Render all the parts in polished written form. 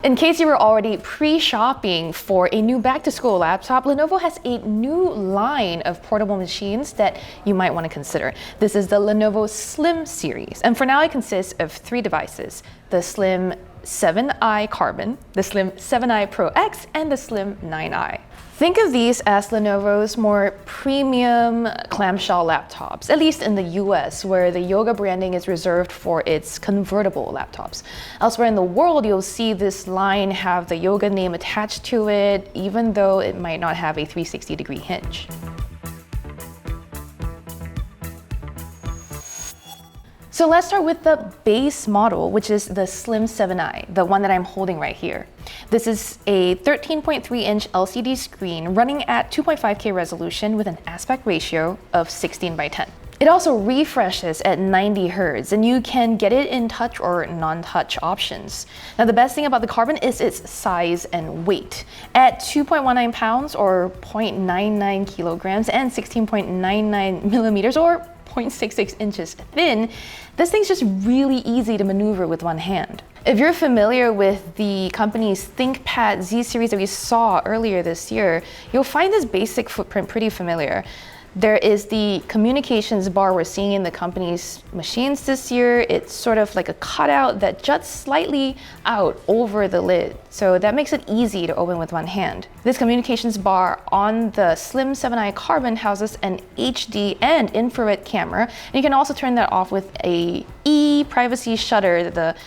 In case you were already pre-shopping for a new back-to-school laptop, Lenovo has a new line of portable machines that you might want to consider. This is the Lenovo Slim series, and for now it consists of three devices: the Slim 7i Carbon, the Slim 7i Pro X, and the Slim 9i. Think of these as Lenovo's more premium clamshell laptops, at least in the US, where the Yoga branding is reserved for its convertible laptops. Elsewhere in the world, you'll see this line have the Yoga name attached to it, even though it might not have a 360-degree hinge. So let's start with the base model, which is the Slim 7i, the one that I'm holding right here. This is a 13.3-inch LCD screen running at 2.5K resolution with an aspect ratio of 16:10. It also refreshes at 90 Hz, and you can get it in touch or non-touch options. Now, the best thing about the Carbon is its size and weight. At 2.19 pounds or 0.99 kilograms and 16.99 millimeters or 0.66 inches thin, this thing's just really easy to maneuver with one hand. If you're familiar with the company's ThinkPad Z series that we saw earlier this year, you'll find this basic footprint pretty familiar. There is the communications bar we're seeing in the company's machines this year. It's sort of like a cutout that juts slightly out over the lid, so that makes it easy to open with one hand. This communications bar on the Slim 7i Carbon houses an HD and infrared camera, and you can also turn that off with a privacy shutter that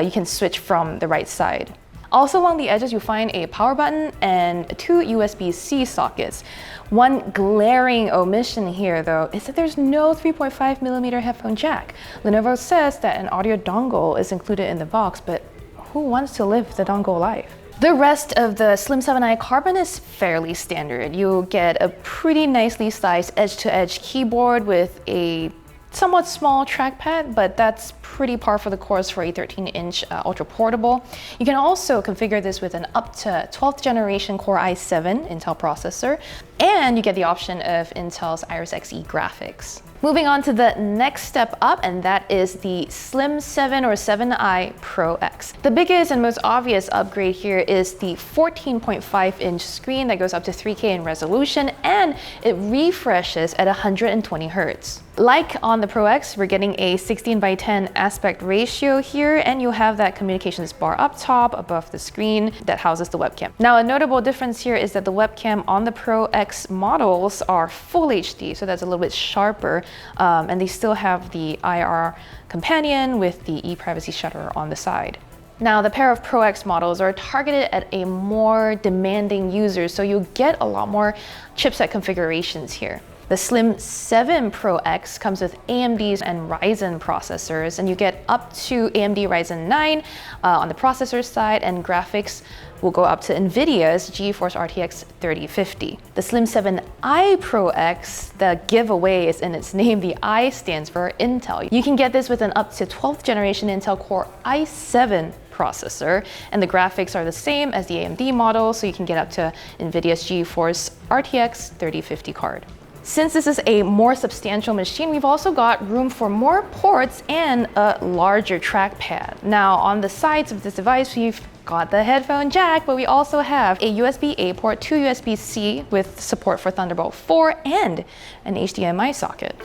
you can switch from the right side. Also along the edges, you'll find a power button and two USB-C sockets. One glaring omission here, though, is that there's no 3.5mm headphone jack. Lenovo says that an audio dongle is included in the box, but who wants to live the dongle life? The rest of the Slim 7i Carbon is fairly standard. You'll get a pretty nicely sized edge-to-edge keyboard with a somewhat small trackpad, but that's pretty par for the course for a 13-inch ultra portable. You can also configure this with an up to 12th generation Core i7 Intel processor, and you get the option of Intel's Iris Xe graphics. Moving on to the next step up, and that is the Slim 7 or 7i Pro X. The biggest and most obvious upgrade here is the 14.5-inch screen that goes up to 3K in resolution, and it refreshes at 120 Hz. Like on the Pro X, we're getting a 16:10 aspect ratio here, and you have that communications bar up top above the screen that houses the webcam. Now, a notable difference here is that the webcam on the Pro X models are full HD, so that's a little bit sharper, and they still have the IR companion with the ePrivacy shutter on the side. Now, the pair of Pro X models are targeted at a more demanding user, so you'll get a lot more chipset configurations here. The Slim 7 Pro X comes with AMD's and Ryzen processors, and you get up to AMD Ryzen 9 on the processor side, and graphics will go up to NVIDIA's GeForce RTX 3050. The Slim 7i Pro X, the giveaway is in its name. The I stands for Intel. You can get this with an up to 12th generation Intel Core i7 processor, and the graphics are the same as the AMD model, so you can get up to NVIDIA's GeForce RTX 3050 card. Since this is a more substantial machine, we've also got room for more ports and a larger trackpad. Now, on the sides of this device, we've got the headphone jack, but we also have a USB-A port, two USB-C with support for Thunderbolt 4, and an HDMI socket.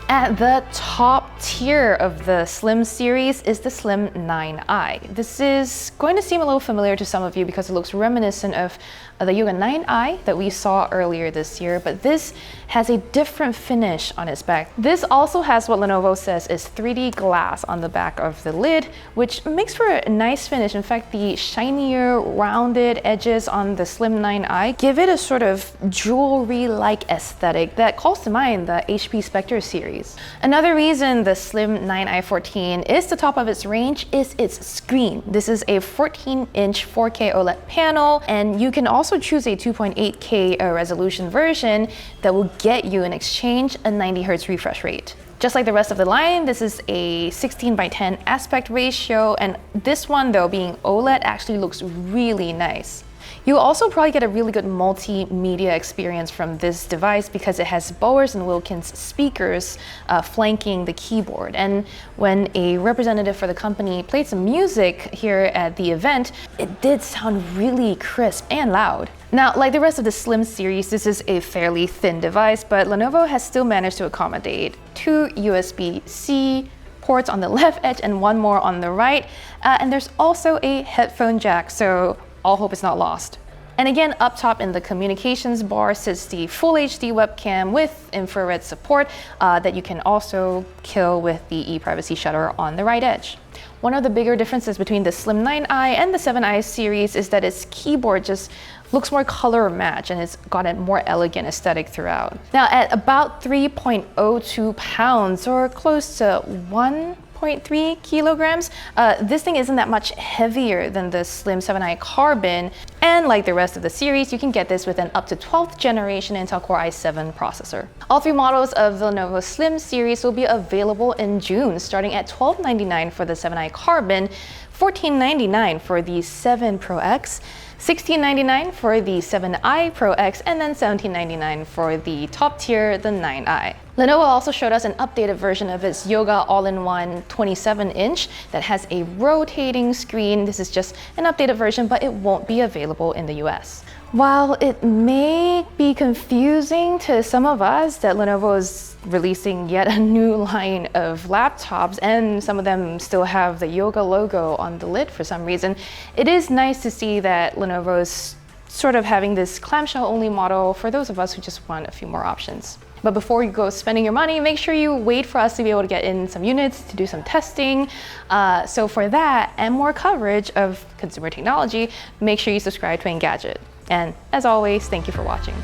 At the top tier of the Slim series is the Slim 9i. This is going to seem a little familiar to some of you because it looks reminiscent of the Yoga 9i that we saw earlier this year, but this has a different finish on its back. This also has what Lenovo says is 3D glass on the back of the lid, which makes for a nice finish. In fact, the shinier, rounded edges on the Slim 9i give it a sort of jewelry-like aesthetic that calls to mind the HP Spectre series. Another reason the Slim 9i 14 is the top of its range is its screen. This is a 14-inch 4K OLED panel, and you can also choose a 2.8K resolution version that will get you in exchange a 90 Hz refresh rate. Just like the rest of the line, this is a 16:10 aspect ratio, and this one, though, being OLED, actually looks really nice. You'll also probably get a really good multimedia experience from this device because it has Bowers & Wilkins speakers flanking the keyboard. And when a representative for the company played some music here at the event, it did sound really crisp and loud. Now, like the rest of the Slim series, this is a fairly thin device, but Lenovo has still managed to accommodate 2 USB-C ports on the left edge and 1 more on the right. And there's also a headphone jack, so all hope is not lost. And again, up top in the communications bar sits the Full HD webcam with infrared support that you can also kill with the ePrivacy shutter on the right edge. One of the bigger differences between the Slim 9i and the 7i series is that its keyboard just looks more color match and it's got a more elegant aesthetic throughout. Now at about 3.02 pounds or close to 1.3 kilograms, this thing isn't that much heavier than the Slim 7i Carbon, and like the rest of the series, you can get this with an up to 12th generation Intel Core i7 processor. All 3 models of the Lenovo Slim series will be available in June, starting at $1299 for the 7i Carbon, $1499 for the 7 Pro X, $1699 for the 7i Pro X, and then $1799 for the top tier, the 9i. Lenovo also showed us an updated version of its Yoga all-in-one 27-inch that has a rotating screen. This is just an updated version, but it won't be available in the US. While it may be confusing to some of us that Lenovo is releasing yet a new line of laptops and some of them still have the Yoga logo on the lid for some reason, it is nice to see that Lenovo is sort of having this clamshell only model for those of us who just want a few more options. But before you go spending your money, make sure you wait for us to be able to get in some units to do some testing. So for that and more coverage of consumer technology, make sure you subscribe to Engadget. And as always, thank you for watching.